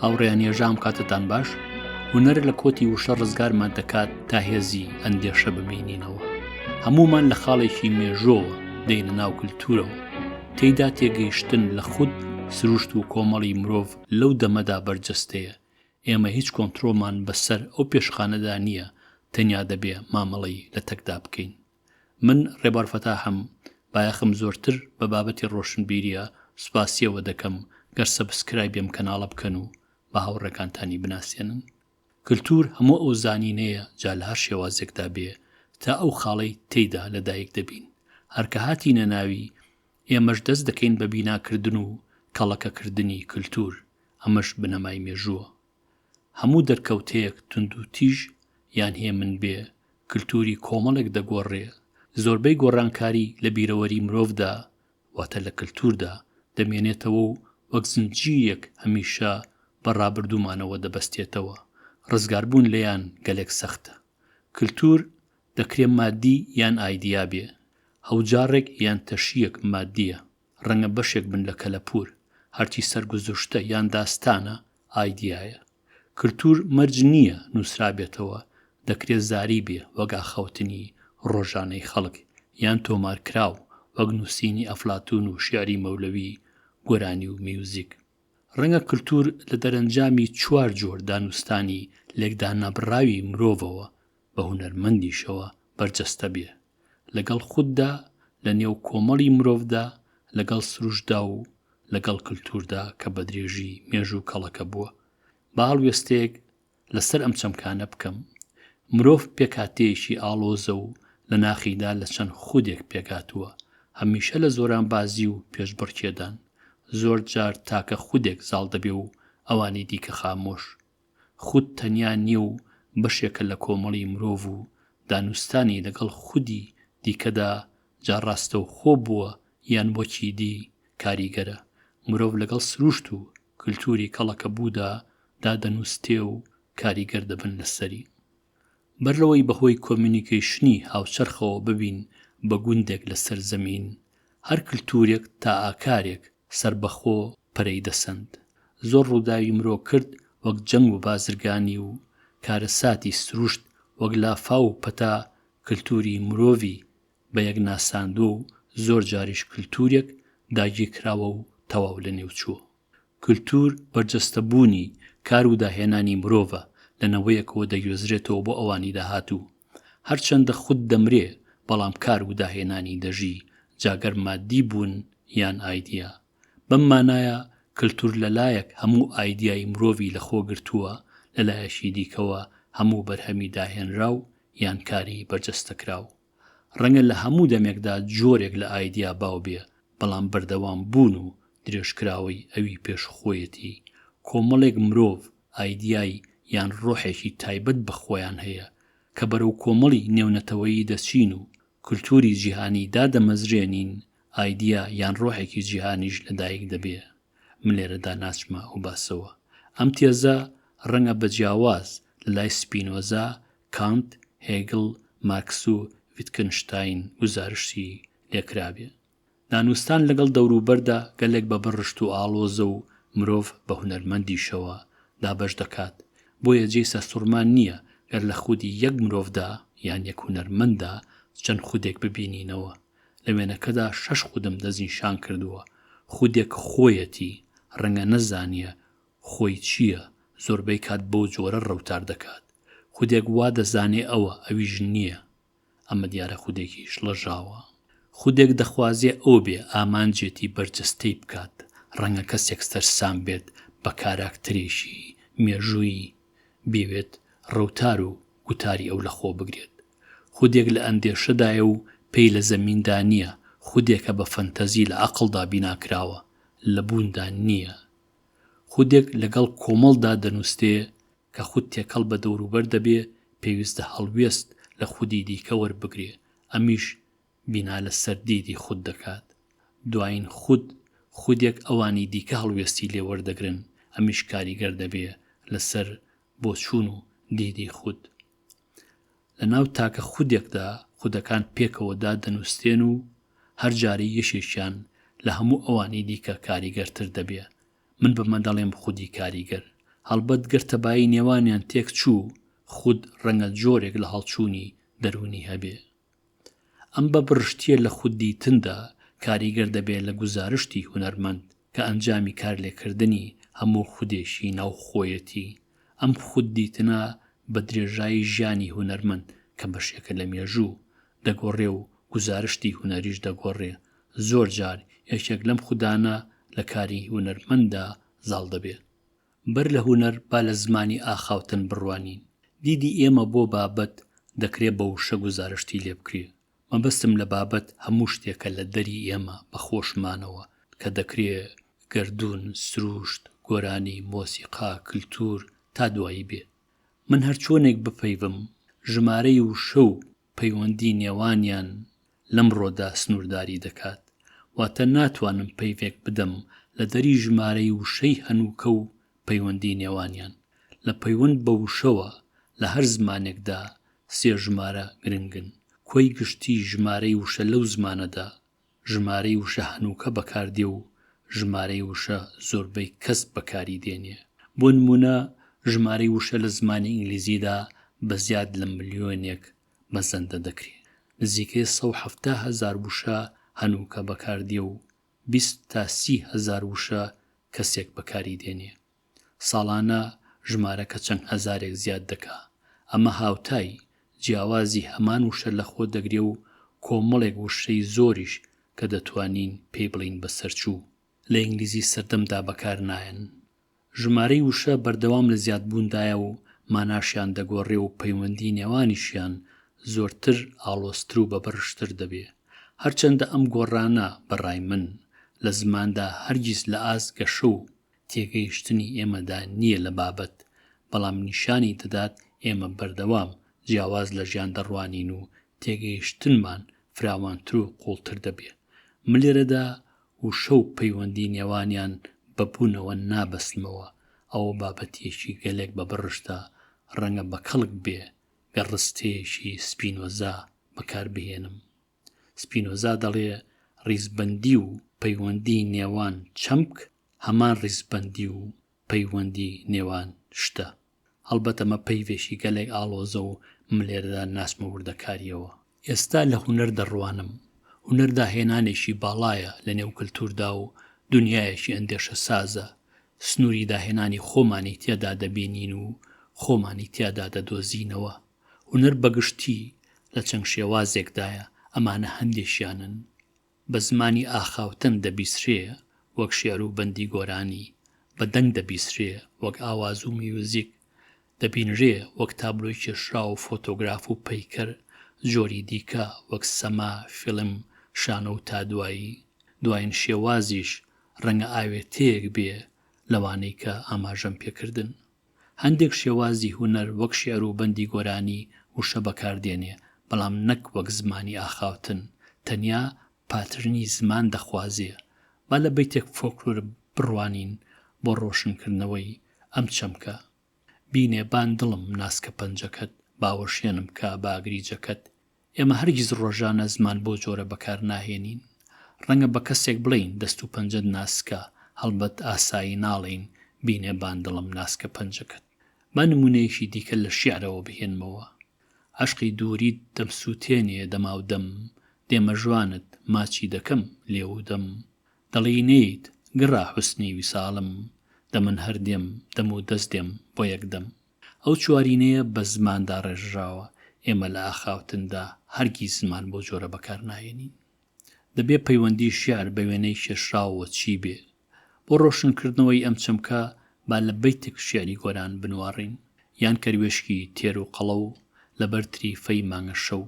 هاوڕێیان کاتتان باش، هونەر لە کۆتی وشە ڕزگارمان دەکات تا هێزی ئەندێشە ببینینەوە. هەمومان لە خاڵێکی مێژۆوە دەینە ناو کللتورەوە، تێیدا تێگەیشتن لە خود سروشت و کۆمەڵی مرۆڤ لەو دەمەدا بەرجەستەیە. ئێمە هیچ کۆنتڕۆڵمان بەسەر ئەو پێشخانەدا نییە، تەنیا دەبێ مامەڵەی لە تەکدا بکەین. من ڕێبار فەتاحم، بایەخم زۆرتر بە بابەتی ڕۆشنبیریە سوپاسیەوە دەکەم گەر سەبسکرایبێم کەناڵە بکەن و بە هاوڕێکانتانی بناسیێنن. کللتور هەموو ئەو زانینەیە جا لە هەر شێوازێکدا بێ تا ئەو خاڵەی تێیدا لەدایک دەبین. هەرکە هاتینە ناوی، ئێمەش دەست دەکەین بە بیناکردن و کەڵەکەکردنی کللتور. ئەمەش بنەمای مێژووە. هەموو دەرکەوتەیەک تند و تیژ یان هێ من بێ، کللتوری کۆمەڵێک دەگۆڕێ. زۆربەی گۆڕانکاری لە بیرەوەری مرۆڤدا واتە لە کللتوردا دەمێنێتەوە و وەک زنجیرێک هەمیشە بەڕابردوومانەوە دەبەستێتەوە. ڕزگاربوون لەیان گەلێک سەختە. کللتور دەکرێت مادی یان ئایدیا بێ، هەوجارێک یان تەشیەک مادیە، ڕەنگە بەشێک بن لە کەلەپور، هەرچی سەرگوزشتە یان داستانە ئایدیایە. کللتور مەرج نییە نووسرابێتەوە، دەکرێت زاری بێ وەک ئاخەوتنی ڕۆژانەی خەڵک یان تۆمارکراو وەک نووسینی ئەفلاتون و شیعری مەولەوی، گۆرانی و میوزیک. ڕەنگە کللتور لە دەرەنجامی 4 جۆر دانوستانی لێکدانەبڕاوی مرۆڤەوە بە هونەرمەندیشەوە بەرجەستە بێ، لەگەڵ خوددا، لە نێو کۆمەڵی مرۆڤدا، لەگەڵ سروشتدا و لەگەڵ کللتوردا کە بە درێژی مێژوو کەڵەکە بووە. با هەڵوێستەیەک لەسەر ئەم چەمکانە بکەم. مرۆڤ پێکهاتەیەکی ئاڵۆزە و لە ناخیدا لە چەند خودێک پێکاتووە، هەمیشە لە زۆران بازی و پێشبڕکێدان. زۆر جار تاکە خودێک زاڵ دەبێ و ئەوانی دیکە خامۆش. خود تەنیا نییە و بەشێکە لە کۆمەڵی مرۆڤ و دانوستانی لەگەڵ خودی دیکەدا جا ڕاستە و خۆ بووە یان بۆکی دی کاریگەرە. مرۆڤ لەگەڵ سروشت و کللتوری کەڵەکە بوودا دادەنووستێ و کاریگەر دەبن لەسەری. بەرلەوەی بەهۆی کۆمیونیکیشنی هاوچەرخەوە ببین بە گوندێک لەسەر زەمین، هەر کللتورێک تا ئاکارێک سربەخۆ پەرەی دەسەند. زۆر ڕووداوی مرۆ کرد وەک جەنگ و بازرگانی و کارەساتی سروشت وەک لافا و پەتا کللتوری مرۆڤی بە یەک ناساندووە و زۆر جاریش کللتورێک داگیرکراوە و تەواو لە نێو چووە. کللتور بەرجەستەبوونی کار و داهێنانی مرۆڤە لەنەوەیەکەوە دەگوێزرێتەوە بۆ ئەوانی داهاتوو. هەرچەندە خود دەمرێ، بەڵام کار و داهێنانی دەژی، جاگەر مادی بوون یان ئایدیا. بەم مانایە کللتور لەلایەک هەموو ئایدیای مرۆڤی لەخۆ گرتووە، لەلایەشی دیکەوە هەموو بەرهەمی داهێنراو یان کاری بەرجەستەکراو. ڕەنگە لە هەموو دەمێکدا جۆرێک لە ئایدیا باو بێ، بەڵام بەردەوام بوون و درێژکراوی ئەوی پێشخۆیەتی. کۆمەڵێک مرۆڤ ئایدیای یان ڕۆحێکی تایبەت بە خۆیان هەیە کە بەرەو کۆمەڵی نێونەتەوەیی دەچین و کللتوری جیهانی دادەمەزرێنین. ئایدیا یان ڕۆحێکی جیهانیش لەدایک دەبێ. من لێرەدا ناچمە و باسەوە. ئەم تێزە ڕەنگە بە جیاواز لە لای سپینۆزا، کانت، هێگڵ، مارکس و ڤیتکنشتاین گزارشی لێکرابێ. دانوستان لەگەڵ دەوروبەردا گەلێک بە بڕشت و ئاڵۆزە و مرۆڤ بە هونەرمەندیشەوە دابەش دەکات. بۆیە جێسە سوورمان نییە گەر لە خودی یەک مرۆڤدا یان یەک هونەرمەندا چەند خودێک ببینینەوە. لە وێنەکەدا 6 خودم دەستنیشان کردووە. خودێک خۆیەتی، ڕەنگە نەزانیە خۆی چییە، زۆربەی کات بەو جۆرە ڕەوتار دەکات. خودێک وا دەزانێ ئەوە، ئەویش نییە. ئەمە دیارە خودێکی شڵەژاوە. خودێک دەخوازێ ئەو بێ ئامانجێتی بەرجەستەی بکات. ڕەنگە کەسێک سەرسام بێت بە کاراکتەرێکی مێژووی بێوێت ڕەوتار و گوتاری ئەو لەخۆ بگرێت. خودێک لە ئەندێشەدایە و پێی لە زەمیندا نییە. خودێکە بە فەنتەزی لە عەقڵدا بیناکراوە، لە بووندا نییە. خودێک لەگەڵ کۆمەڵدا دەنووستێ کە خود تێکەڵ بە دەوروبەر دەبێ، پێویستە هەڵوێست لە خودی دیکە وەربگرێ. ئەمیش بینا لە سەردیدی خود دەکات. دوایین خودێک ئەوانی دیکە هەڵوێستی لێ وەردەگرن، ئەمیش کاریگەر دەبێ لەسەر بۆ چوون و دیدی خود. لە ناو تاکە خودێکدا خودەکان پێکەوە دادەنووستێن و هەر جارەی یەشێکیان لە هەموو ئەوانی دیکە کاریگەرتر دەبێ. من بەمە دەڵێم خودی کاریگەر. هەڵبەت گرتەبایی نێوانیان تێک چوو خود ڕەنگە جۆرێک لە هەڵچوونی دەرونی هەبێ. ئەم بە بڕشتیە لە خود دیتندا کاریگەر دەبێت لە گوزارشتی هونەرمەند کە ئەنجامی کارلێکردنی هەموو خودێشی ناوخۆیەتی. ئەم خود دیتنە بە درێژایی ژیانی هونەرمەند کە بەشێکە لە مێژوو دەگۆڕێ و گوزارشتی هونەریش دەگۆڕێ. زۆر جار یەکێک لەم خودانە لە کاری هونەرمەنددا زاڵ دەبێت. بەر لە هونەر با لە زمانی ئاخاوتن بڕوانین. دیدی ئێمە بۆ بابەت دەکرێت بە وشە گوزارشتی لێ بکرێ. مەبەستم لە بابەت هەموو شتێکە لە دەری ئێمە بەخۆشمانەوە کە دەکرێت گەردون، سروشت، گۆرانی، مۆسیقا، کلتور تا دوایی بێ. من هەرچۆنێک بپەیوم ژمارەی وشە و پەیوەندی نێوانیان لەمڕۆدا سنوورداری دەکات. واتە ناتوانم پەیوێک بدەم لە دەری ژمارەی وشەی هەنووکە و پەیوەندی نێوانیان. لە پەیوەند بە وشەوە لە هەر زمانێکدا سێ ژمارە گرنگن. کۆی گشتی ژمارەی وشە لەو زمانەدا ژمارەی وشە هەنووکە بەکاردێ و ژمارەی وشە زۆربەی کەس بەکاری دێنێ. بۆ نمونە ژمارەی وشە لە زمانی ئینگلیزیدا بە زیاد لە ملیۆنێک مەزەندە دەکرێت. نزیکەی 170,000 وشە هەنووکە بەکاردێ و 20 تا 30,000 وشە کەسێک بەکاری دێنێ. ساڵانە ژمارەکە چەند هەزارێک زیاد دەکا. ئەمە هاوتای جیاوازی هەمان وشە لە خۆ دەگرێ و کۆمەڵێک وشەی زۆریش کە دەتوانین پێی بڵین بەسەرچوو لە ئینگلیزی سەردەمدا بەکار نایەن. ژمارەی وشە بەردەوام لە زیادبووندایە و ماناشیان دەگۆڕێ و پەیوەندی نێوانیشیان زۆرتر ئاڵۆزتر و بەبڕشتر دەبێ. هەرچەندە ئەم گۆڕانە بەڕای من لە زماندا هەرگیز لە ئاست گەشە و تێگەیشتنی ئێمەدا نییە لە بابەت، بەڵام نیشانی دەدات ئێمە بەردەوام جیاواز لە ژیان دەڕوانین و تێگەیشتنمان فراوانتر و قوڵتر دەبێت. ملێرەدا وشە و پەیوەندی نێوانیان بەبوونەوە نابەسمەوە. ئەوە بابەتێکی گەلێک بەبڕشتە ڕەنگە بە کەڵک بێ گەڕستەیەکی سپینۆزا بەکاربهێنم. سپینۆزا دەڵێ ڕیزبەندی و پەیوەندی نێوان چەمک هەمان ڕیزبەندی و پەیوەندی نێوان شتە. هەڵبەت ئەمە پەیوێکی گەلێک ئاڵۆزە و ملێرەدا ناسمە وردەکاریەوە. ئێستا لە هونەر دەڕوانم. هونەر داهێنانێکی باڵایە لە نێو کلتوردا و دنیایەکی ئەندێشە سازە. سنووری داهێنانی خۆمانی تێدا دەبینین و خۆمانی تیادا دەدۆزینەوە. هونەر بەگشتی لە چەند شێوازێکدایە. ئەمانە هەندێکیانن. بە زمانی ئاخاوتن دەبیسرێ وەک شێر و بەندی گۆرانی، بە دەنگ دەبیسرێ وەک ئاواز و میوزیک، دەبینرێ وەک تابلۆی کێشرا و فۆتۆگراف و پەیکەر، جۆری دیکە وەک سەما، فیلم، شانە و تادوایی. دوایین شێوازیش ڕەنگە ئاوێتەیەک بێ لەوانەی کە ئاماژەم پێکردن. هەندێک شێوازی هونەر وەک شێر و بەندی گۆرانی وشە بەکاردێنێ، بەڵام نەک وەک زمانی ئاخاوتن، تەنیا پاترنی زمان دەخوازێ. با لە بەیتێک فۆکلۆر بڕوانین بۆ ڕۆشنکردنەوەی ئەم چەمکە. بینێبان دڵم ناسکە پەنجەکەت، باوەشێنم کا باگریجەکەت. ئێمە هەرگیز ڕۆژانە زمان بۆ جۆرە بەکار ناهێنین. ڕەنگە بە کەسێک بڵین دەست و پەنجەت ناسکە، هەڵبەت ئاسایی ناڵین بینێبان دڵم ناسکە پەنجەکەت. با نمونەیەکی دیکە لە شیعرەوە بهێنمەوە. عەشقی دووریت دەمسووتێنێ دەما و دەم، دێمە ژوانت ماچی دەکەم لێو و دەم. دەڵی نەیت گڕا حوسنی ویساڵم، دەمن هەر دێم دەم و دەست دێم بۆ یەکدەم. ئەو چوارینەیە بە زماندا ڕێژراوە. ئێمە لە ئاخاوتندا هەرگیز زمان بۆ جۆرە بەکار ناهێنین. دەبێ پەیوەندی شیعر بە وێنەی کێشراوە چی بێ. بۆ ڕۆشنکردنەوەی ئەم چەمکە با لە بەیتێک شیعری گۆران بنوارین، یان کەروێشکی تێر و قەڵە و لەبەر تریفەی مانگە شەو.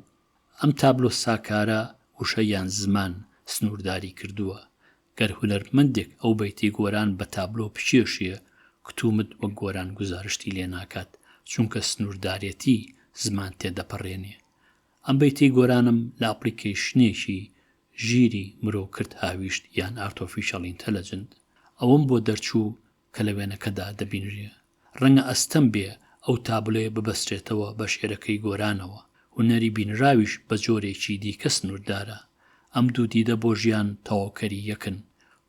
ئەم تابلۆ ساکارە وشە یان زمان سنوورداری کردووە. گەر هونەرمەندێک ئەو بەیتی گۆران بە تابلۆ بکێشیە، کتومت وەک گۆران گوزارشتی لێ ناکات، چونکە سنووردارەتی زمان تێدەپەڕێنێ. ئەم بەیتی گۆرانم لە ئەپلیکیشنێکی ژیری مرۆ کرد هاویشت یان ئارتۆفیشەڵ ئینتەلەجنت. ئەوەم بۆ دەرچوو کە لە وێنەکەدا دەبینرێ. ڕەنگە ئەستەم بێ ئەو تابلۆیە ببەسترێتەوە بە شێرەکەی گۆرانەوە. هونەری بینراویش بە جۆرێکی دیکە سنووردارە. ئەم دوو دیدە بۆ ژیان تەواوکەری یەکن،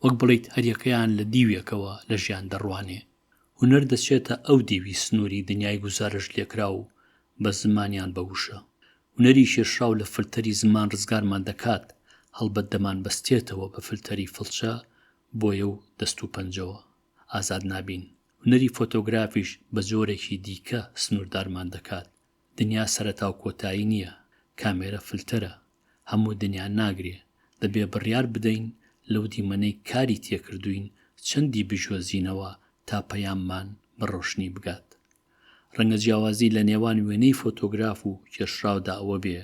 وەک بڵیت هەریەکەیان لە دیوێکەوە لە ژیان دەڕوانێ. هونەر دەچێتە ئەو دیوی سنووری دنیای گوزارش لێکرا و بە زمانیان بەوشە. هونەری شێرشراو لە فلتەری زمان ڕزگارمان دەکات، هەڵبەت دەمان بەستێتەوە بە فلتەری فڵچە، بۆیە و دەست و پەنجەوە ئازاد نابین. هونەری فۆتۆگرافیش بە جۆرێکی دیکە سنووردارمان دەکات. دنیا سەرەتا و کۆتایی نییە، کامێرە فلتەرە، هەموو دنیا ناگرێ، دەبێ بڕیار بدەین لەو دیمەنەی کاری تێکردوین چەندی بژۆزینەوە تا پەیاممان بە ڕۆشنی بگات. ڕەنگە جیاوازی لە نێوان وێنەی فۆتۆگراف و کێشراودا ئەوە بێ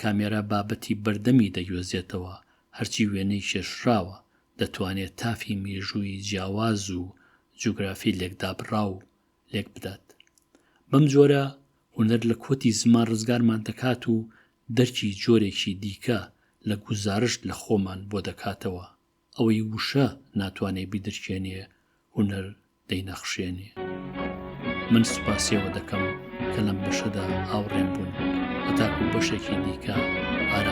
کامێرە بابەتی بەردەمی دەگوێزێتەوە، هەرچی وێنەی کێشراوە دەتوانێت تافی مێژووی جیاواز و جوگرافی لێکدابڕا و لێک بدات. بەم جۆرە هونەر لە کۆتی زمان ڕزگارمان دەکات و دەرکی جۆرێکی دیکە لە گوزارش لە خۆمان بۆ دەکاتەوە. ئەوەی وشە ناتوانێت بیدرکێنێ، هونەر دەینەخشێنێ. من سوپاسیەوە دەکەم کە لەم بەشەدا هاوڕێم بوون، هەتاکو بەشێکی دیکە ئارام